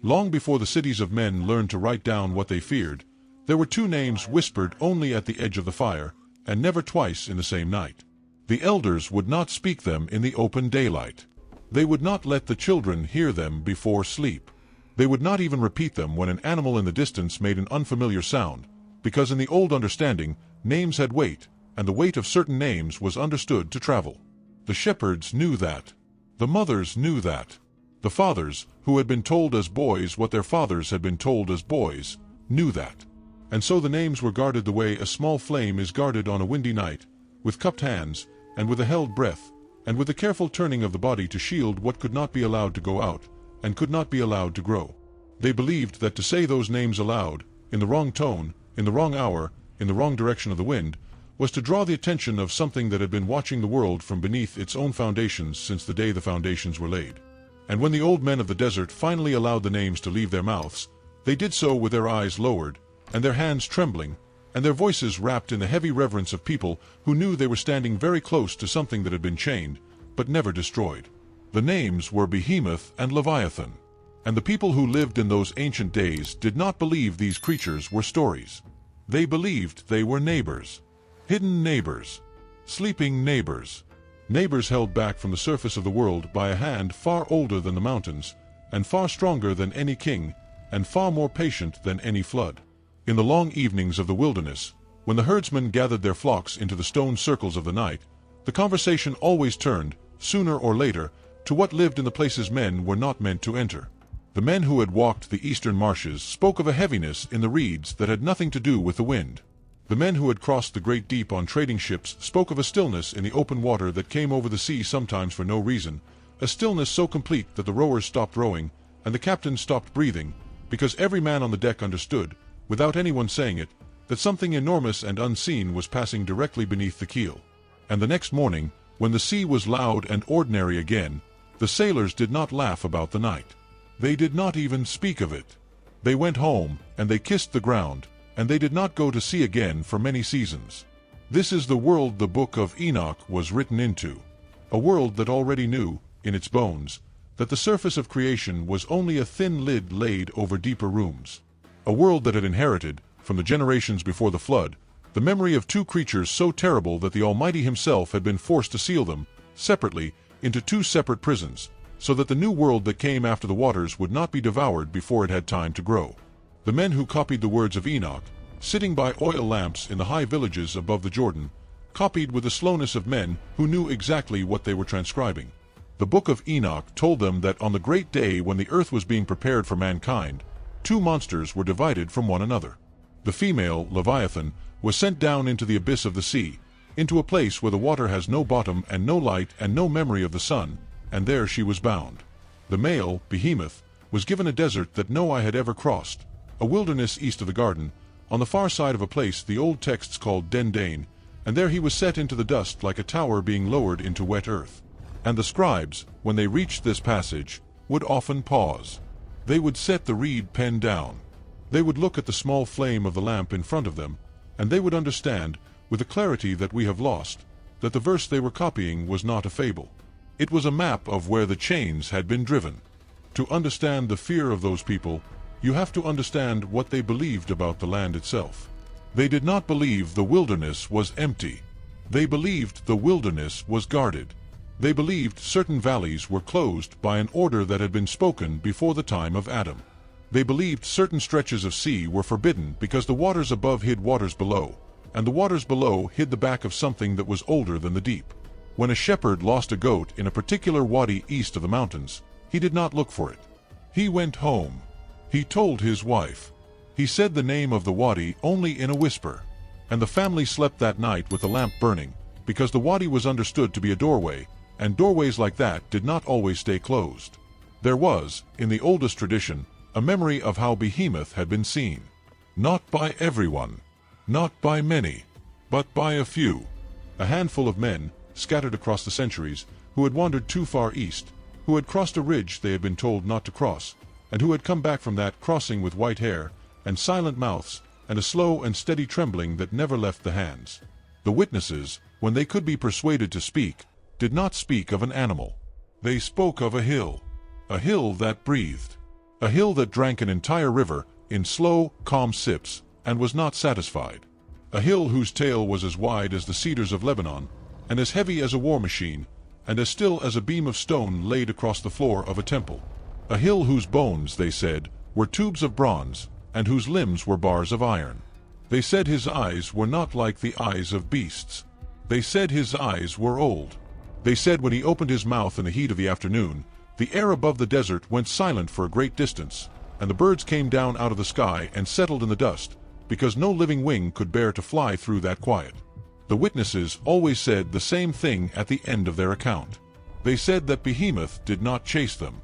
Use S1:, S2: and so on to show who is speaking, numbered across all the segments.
S1: Long before the cities of men learned to write down what they feared, there were two names whispered only at the edge of the fire, and never twice in the same night. The elders would not speak them in the open daylight. They would not let the children hear them before sleep. They would not even repeat them when an animal in the distance made an unfamiliar sound, because in the old understanding, names had weight, and the weight of certain names was understood to travel. The shepherds knew that. The mothers knew that. The fathers, who had been told as boys what their fathers had been told as boys, knew that. And so the names were guarded the way a small flame is guarded on a windy night, with cupped hands, and with a held breath, and with the careful turning of the body to shield what could not be allowed to go out, and could not be allowed to grow. They believed that to say those names aloud, in the wrong tone, in the wrong hour, in the wrong direction of the wind, was to draw the attention of something that had been watching the world from beneath its own foundations since the day the foundations were laid. And when the old men of the desert finally allowed the names to leave their mouths, they did so with their eyes lowered, and their hands trembling, and their voices wrapped in the heavy reverence of people who knew they were standing very close to something that had been chained, but never destroyed. The names were Behemoth and Leviathan. And the people who lived in those ancient days did not believe these creatures were stories. They believed they were neighbors. Hidden neighbors. Sleeping neighbors. Neighbors held back from the surface of the world by a hand far older than the mountains, and far stronger than any king, and far more patient than any flood. In the long evenings of the wilderness, when the herdsmen gathered their flocks into the stone circles of the night, the conversation always turned, sooner or later, to what lived in the places men were not meant to enter. The men who had walked the eastern marshes spoke of a heaviness in the reeds that had nothing to do with the wind. The men who had crossed the great deep on trading ships spoke of a stillness in the open water that came over the sea sometimes for no reason, a stillness so complete that the rowers stopped rowing, and the captain stopped breathing, because every man on the deck understood, without anyone saying it, that something enormous and unseen was passing directly beneath the keel. And the next morning, when the sea was loud and ordinary again, the sailors did not laugh about the night. They did not even speak of it. They went home, and they kissed the ground, and they did not go to sea again for many seasons. This is the world the book of Enoch was written into. A world that already knew, in its bones, that the surface of creation was only a thin lid laid over deeper rooms. A world that had inherited, from the generations before the flood, the memory of two creatures so terrible that the Almighty Himself had been forced to seal them, separately, into two separate prisons, so that the new world that came after the waters would not be devoured before it had time to grow. The men who copied the words of Enoch, sitting by oil lamps in the high villages above the Jordan, copied with the slowness of men who knew exactly what they were transcribing. The book of Enoch told them that on the great day when the earth was being prepared for mankind, two monsters were divided from one another. The female, Leviathan, was sent down into the abyss of the sea, into a place where the water has no bottom and no light and no memory of the sun, and there she was bound. The male, Behemoth, was given a desert that no eye had ever crossed, a wilderness east of the garden, on the far side of a place the old texts called Dendane, and there he was set into the dust like a tower being lowered into wet earth. And the scribes, when they reached this passage, would often pause. They would set the reed pen down. They would look at the small flame of the lamp in front of them, and they would understand, with a clarity that we have lost, that the verse they were copying was not a fable. It was a map of where the chains had been driven. To understand the fear of those people, you have to understand what they believed about the land itself. They did not believe the wilderness was empty. They believed the wilderness was guarded. They believed certain valleys were closed by an order that had been spoken before the time of Adam. They believed certain stretches of sea were forbidden because the waters above hid waters below, and the waters below hid the back of something that was older than the deep. When a shepherd lost a goat in a particular wadi east of the mountains, he did not look for it. He went home. He told his wife. He said the name of the wadi only in a whisper. And the family slept that night with the lamp burning, because the wadi was understood to be a doorway, and doorways like that did not always stay closed. There was, in the oldest tradition, a memory of how Behemoth had been seen. Not by everyone, not by many, but by a few. A handful of men, scattered across the centuries, who had wandered too far east, who had crossed a ridge they had been told not to cross, and who had come back from that crossing with white hair, and silent mouths, and a slow and steady trembling that never left the hands. The witnesses, when they could be persuaded to speak, did not speak of an animal. They spoke of a hill that breathed. a hill that drank an entire river in slow, calm sips and was not satisfied, a hill whose tail was as wide as the cedars of Lebanon, and as heavy as a war machine, and as still as a beam of stone laid across the floor of a temple, a hill whose bones, they said, were tubes of bronze, and whose limbs were bars of iron. They said his eyes were not like the eyes of beasts. They said his eyes were old. They said when he opened his mouth in the heat of the afternoon, the air above the desert went silent for a great distance, and the birds came down out of the sky and settled in the dust, because no living wing could bear to fly through that quiet. The witnesses always said the same thing at the end of their account. They said that Behemoth did not chase them.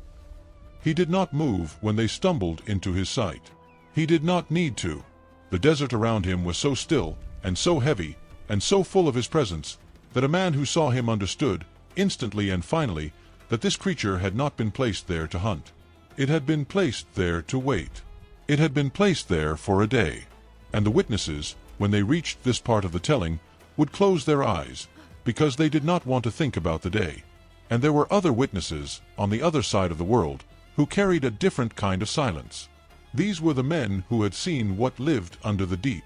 S1: He did not move when they stumbled into his sight. He did not need to. The desert around him was so still, and so heavy, and so full of his presence, that a man who saw him understood, instantly and finally, that this creature had not been placed there to hunt. It had been placed there to wait. It had been placed there for a day. And the witnesses, when they reached this part of the telling, would close their eyes, because they did not want to think about the day. And there were other witnesses, on the other side of the world, who carried a different kind of silence. These were the men who had seen what lived under the deep.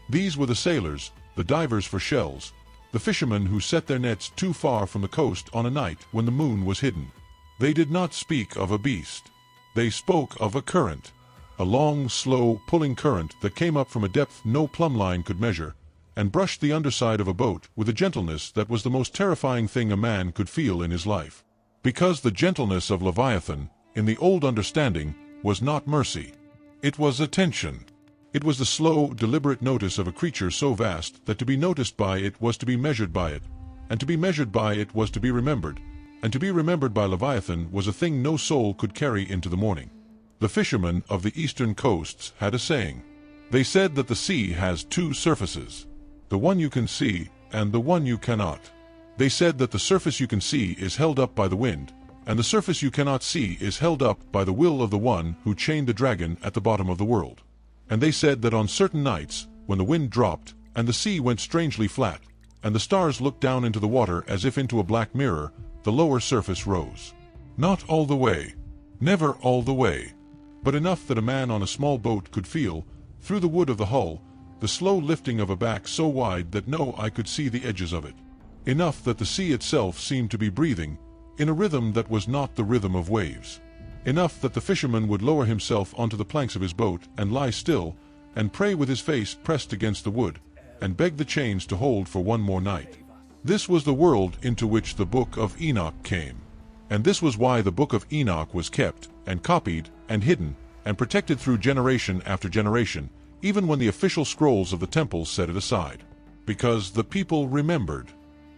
S1: These were the sailors, the divers for shells, the fishermen who set their nets too far from the coast on a night when the moon was hidden. They did not speak of a beast. They spoke of a current, a long, slow, pulling current that came up from a depth no plumb line could measure, and brushed the underside of a boat with a gentleness that was the most terrifying thing a man could feel in his life. Because the gentleness of Leviathan, in the old understanding, was not mercy. It was attention. It was the slow, deliberate notice of a creature so vast that to be noticed by it was to be measured by it, and to be measured by it was to be remembered, and to be remembered by Leviathan was a thing no soul could carry into the morning. The fishermen of the eastern coasts had a saying. They said that the sea has two surfaces, the one you can see and the one you cannot. They said that the surface you can see is held up by the wind, and the surface you cannot see is held up by the will of the one who chained the dragon at the bottom of the world. And they said that on certain nights, when the wind dropped, and the sea went strangely flat, and the stars looked down into the water as if into a black mirror, the lower surface rose. Not all the way, never all the way, but enough that a man on a small boat could feel, through the wood of the hull, the slow lifting of a back so wide that no eye could see the edges of it. Enough that the sea itself seemed to be breathing, in a rhythm that was not the rhythm of waves. Enough that the fisherman would lower himself onto the planks of his boat and lie still, and pray with his face pressed against the wood, and beg the chains to hold for one more night. This was the world into which the book of Enoch came. And this was why the book of Enoch was kept, and copied, and hidden, and protected through generation after generation, even when the official scrolls of the temple set it aside. Because the people remembered.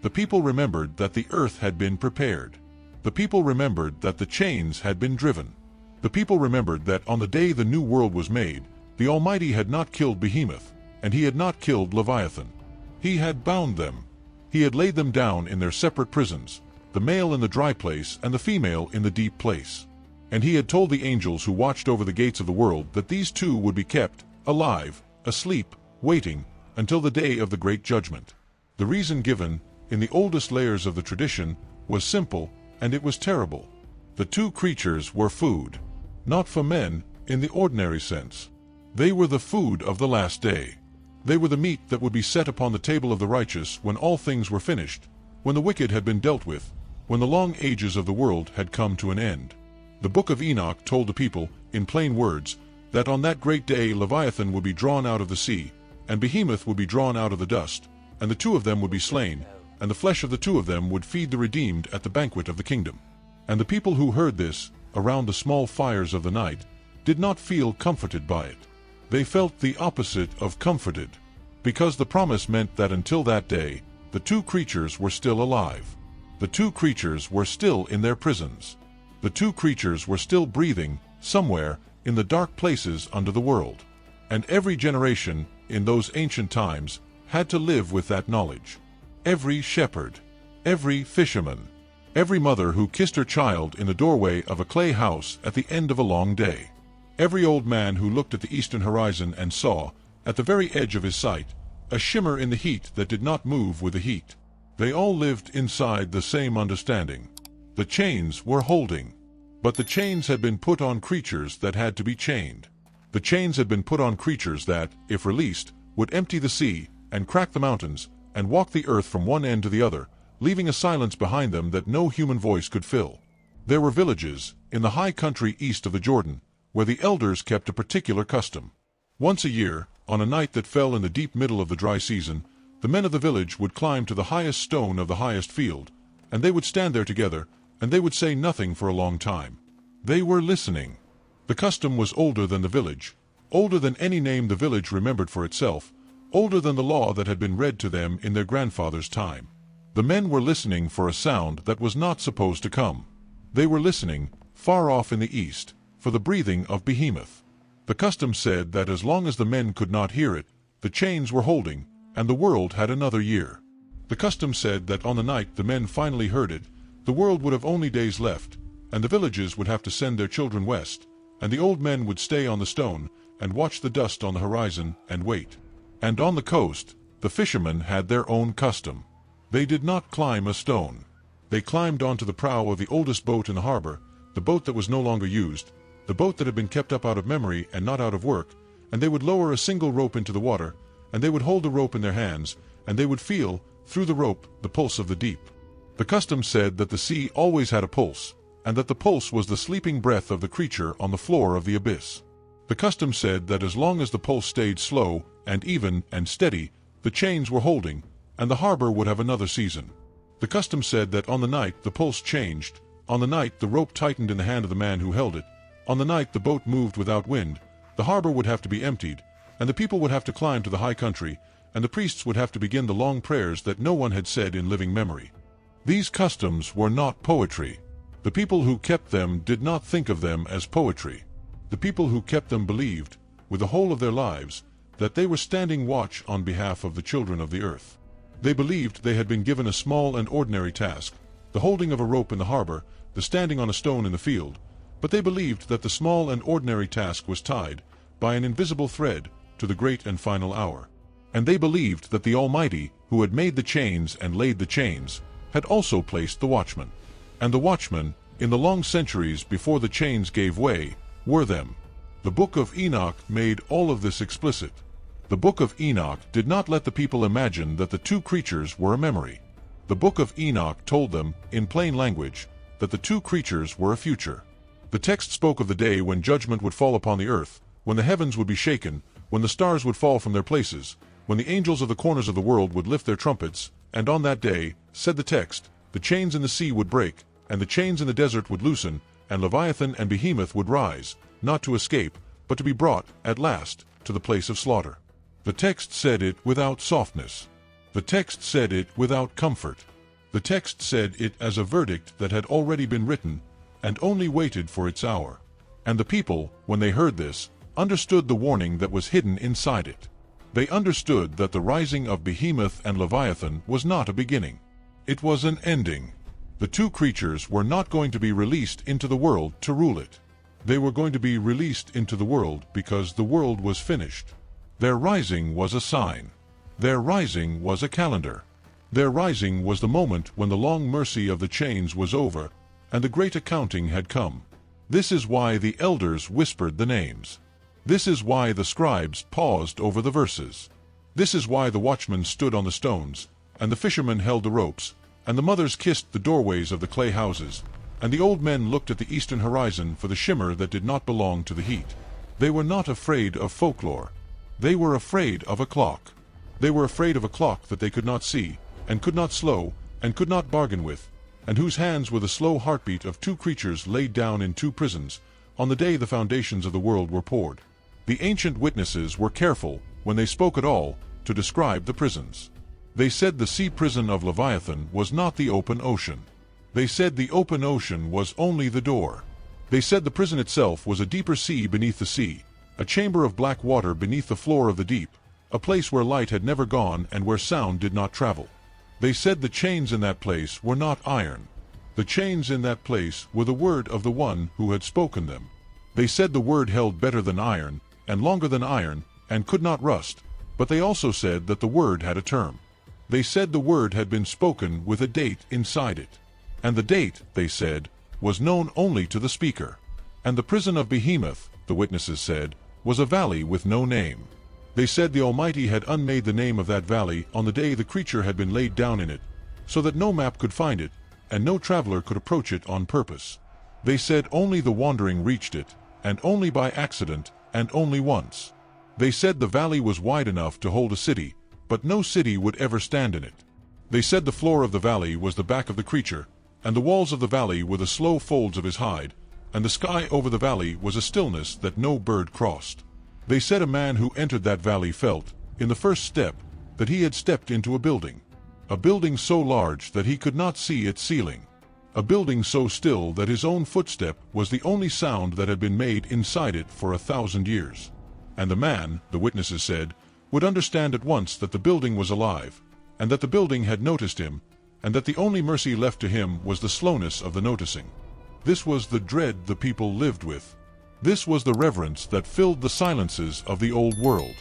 S1: The people remembered that the earth had been prepared. The people remembered that the chains had been driven. The people remembered that on the day the new world was made, the Almighty had not killed Behemoth, and he had not killed Leviathan. He had bound them. He had laid them down in their separate prisons, the male in the dry place and the female in the deep place. And he had told the angels who watched over the gates of the world that these two would be kept, alive, asleep, waiting, until the day of the great judgment. The reason given, in the oldest layers of the tradition, was simple, and it was terrible. The two creatures were food. Not for men, in the ordinary sense. They were the food of the last day. They were the meat that would be set upon the table of the righteous when all things were finished, when the wicked had been dealt with, when the long ages of the world had come to an end. The book of Enoch told the people, in plain words, that on that great day Leviathan would be drawn out of the sea, and Behemoth would be drawn out of the dust, and the two of them would be slain, and the flesh of the two of them would feed the redeemed at the banquet of the kingdom. And the people who heard this, around the small fires of the night, did not feel comforted by it. They felt the opposite of comforted, because the promise meant that until that day, the two creatures were still alive. The two creatures were still in their prisons. The two creatures were still breathing, somewhere, in the dark places under the world. And every generation, in those ancient times, had to live with that knowledge. Every shepherd, every fisherman, every mother who kissed her child in the doorway of a clay house at the end of a long day, every old man who looked at the eastern horizon and saw, at the very edge of his sight, a shimmer in the heat that did not move with the heat. They all lived inside the same understanding. The chains were holding. But the chains had been put on creatures that had to be chained. The chains had been put on creatures that, if released, would empty the sea, and crack the mountains, and walk the earth from one end to the other, leaving a silence behind them that no human voice could fill. There were villages, in the high country east of the Jordan, where the elders kept a particular custom. Once a year, on a night that fell in the deep middle of the dry season, the men of the village would climb to the highest stone of the highest field, and they would stand there together, and they would say nothing for a long time. They were listening. The custom was older than the village, older than any name the village remembered for itself, older than the law that had been read to them in their grandfather's time. The men were listening for a sound that was not supposed to come. They were listening, far off in the east, for the breathing of Behemoth. The custom said that as long as the men could not hear it, the chains were holding, and the world had another year. The custom said that on the night the men finally heard it, the world would have only days left, and the villages would have to send their children west, and the old men would stay on the stone, and watch the dust on the horizon, and wait. And on the coast, the fishermen had their own custom. They did not climb a stone. They climbed onto the prow of the oldest boat in the harbor, the boat that was no longer used, the boat that had been kept up out of memory and not out of work, and they would lower a single rope into the water, and they would hold the rope in their hands, and they would feel, through the rope, the pulse of the deep. The custom said that the sea always had a pulse, and that the pulse was the sleeping breath of the creature on the floor of the abyss. The custom said that as long as the pulse stayed slow, and even, and steady, the chains were holding, and the harbor would have another season. The custom said that on the night the pulse changed, on the night the rope tightened in the hand of the man who held it, on the night the boat moved without wind, the harbor would have to be emptied, and the people would have to climb to the high country, and the priests would have to begin the long prayers that no one had said in living memory. These customs were not poetry. The people who kept them did not think of them as poetry. The people who kept them believed, with the whole of their lives, that they were standing watch on behalf of the children of the earth. They believed they had been given a small and ordinary task, the holding of a rope in the harbor, the standing on a stone in the field, but they believed that the small and ordinary task was tied, by an invisible thread, to the great and final hour. And they believed that the Almighty, who had made the chains and laid the chains, had also placed the watchmen. And the watchmen, in the long centuries before the chains gave way, were them. The book of Enoch made all of this explicit. The book of Enoch did not let the people imagine that the two creatures were a memory. The book of Enoch told them, in plain language, that the two creatures were a future. The text spoke of the day when judgment would fall upon the earth, when the heavens would be shaken, when the stars would fall from their places, when the angels of the corners of the world would lift their trumpets, and on that day, said the text, the chains in the sea would break, and the chains in the desert would loosen, and Leviathan and Behemoth would rise, not to escape, but to be brought, at last, to the place of slaughter. The text said it without softness. The text said it without comfort. The text said it as a verdict that had already been written, and only waited for its hour. And the people, when they heard this, understood the warning that was hidden inside it. They understood that the rising of Behemoth and Leviathan was not a beginning. It was an ending. The two creatures were not going to be released into the world to rule it. They were going to be released into the world because the world was finished. Their rising was a sign. Their rising was a calendar. Their rising was the moment when the long mercy of the chains was over, and the great accounting had come. This is why the elders whispered the names. This is why the scribes paused over the verses. This is why the watchmen stood on the stones, and the fishermen held the ropes, and the mothers kissed the doorways of the clay houses, and the old men looked at the eastern horizon for the shimmer that did not belong to the heat. They were not afraid of folklore. They were afraid of a clock. They were afraid of a clock that they could not see, and could not slow, and could not bargain with, and whose hands were the slow heartbeat of two creatures laid down in two prisons, on the day the foundations of the world were poured. The ancient witnesses were careful, when they spoke at all, to describe the prisons. They said the sea prison of Leviathan was not the open ocean. They said the open ocean was only the door. They said the prison itself was a deeper sea beneath the sea, a chamber of black water beneath the floor of the deep, a place where light had never gone and where sound did not travel. They said the chains in that place were not iron. The chains in that place were the word of the one who had spoken them. They said the word held better than iron, and longer than iron, and could not rust, but they also said that the word had a term. They said the word had been spoken with a date inside it. And the date, they said, was known only to the speaker. And the prison of Behemoth, the witnesses said, was a valley with no name. They said the Almighty had unmade the name of that valley on the day the creature had been laid down in it, so that no map could find it, and no traveler could approach it on purpose. They said only the wandering reached it, and only by accident, and only once. They said the valley was wide enough to hold a city, but no city would ever stand in it. They said the floor of the valley was the back of the creature, and the walls of the valley were the slow folds of his hide, and the sky over the valley was a stillness that no bird crossed. They said a man who entered that valley felt, in the first step, that he had stepped into a building so large that he could not see its ceiling, a building so still that his own footstep was the only sound that had been made inside it for 1,000 years. And the man, the witnesses said, would understand at once that the building was alive, and that the building had noticed him, and that the only mercy left to him was the slowness of the noticing. This was the dread the people lived with. This was the reverence that filled the silences of the old world.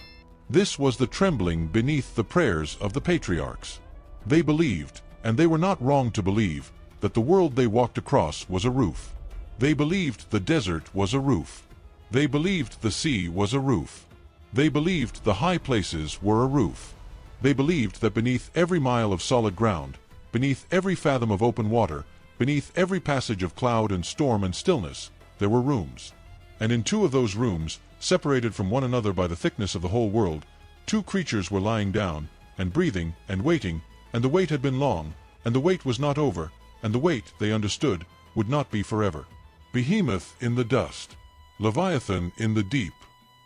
S1: This was the trembling beneath the prayers of the patriarchs. They believed, and they were not wrong to believe, that the world they walked across was a roof. They believed the desert was a roof. They believed the sea was a roof. They believed the high places were a roof. They believed that beneath every mile of solid ground, beneath every fathom of open water, beneath every passage of cloud and storm and stillness, there were rooms. And in two of those rooms, separated from one another by the thickness of the whole world, two creatures were lying down, and breathing, and waiting, and the wait had been long, and the wait was not over, and the wait, they understood, would not be forever. Behemoth in the dust, Leviathan in the deep,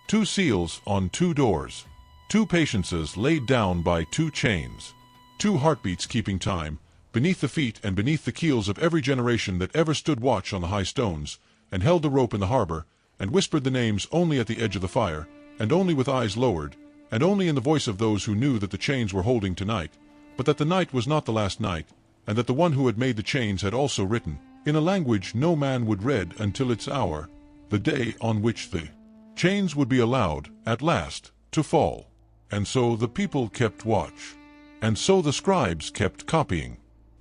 S1: two seals on two doors, two patiences laid down by two chains, two heartbeats keeping time, beneath the feet and beneath the keels of every generation that ever stood watch on the high stones, and held the rope in the harbor, and whispered the names only at the edge of the fire, and only with eyes lowered, and only in the voice of those who knew that the chains were holding tonight, but that the night was not the last night, and that the one who had made the chains had also written, in a language no man would read until its hour, the day on which the chains would be allowed, at last, to fall. And so the people kept watch. And so the scribes kept copying.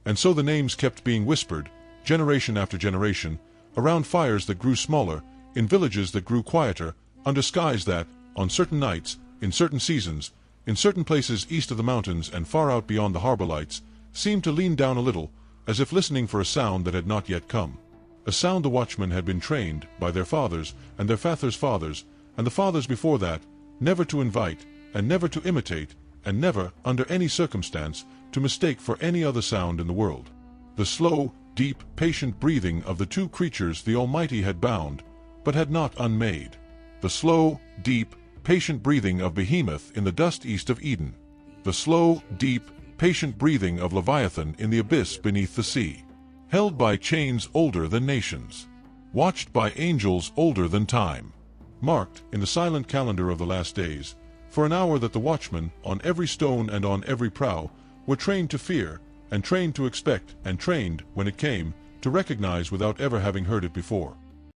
S1: And so the names kept being whispered, generation after generation, around fires that grew smaller, in villages that grew quieter, under skies that, on certain nights, in certain seasons, in certain places east of the mountains and far out beyond the harbor lights, seemed to lean down a little, as if listening for a sound that had not yet come. A sound the watchmen had been trained, by their fathers, and their fathers' fathers, and the fathers before that, never to invite, and never to imitate, and never, under any circumstance, to mistake for any other sound in the world. The slow, deep, patient breathing of the two creatures the Almighty had bound, but had not unmade. The slow, deep, patient breathing of Behemoth in the dust east of Eden. The slow, deep, patient breathing of Leviathan in the abyss beneath the sea. Held by chains older than nations. Watched by angels older than time. Marked, in the silent calendar of the last days, for an hour that the watchmen, on every stone and on every prow, were trained to fear, and trained to expect, and trained, when it came, to recognize without ever having heard it before.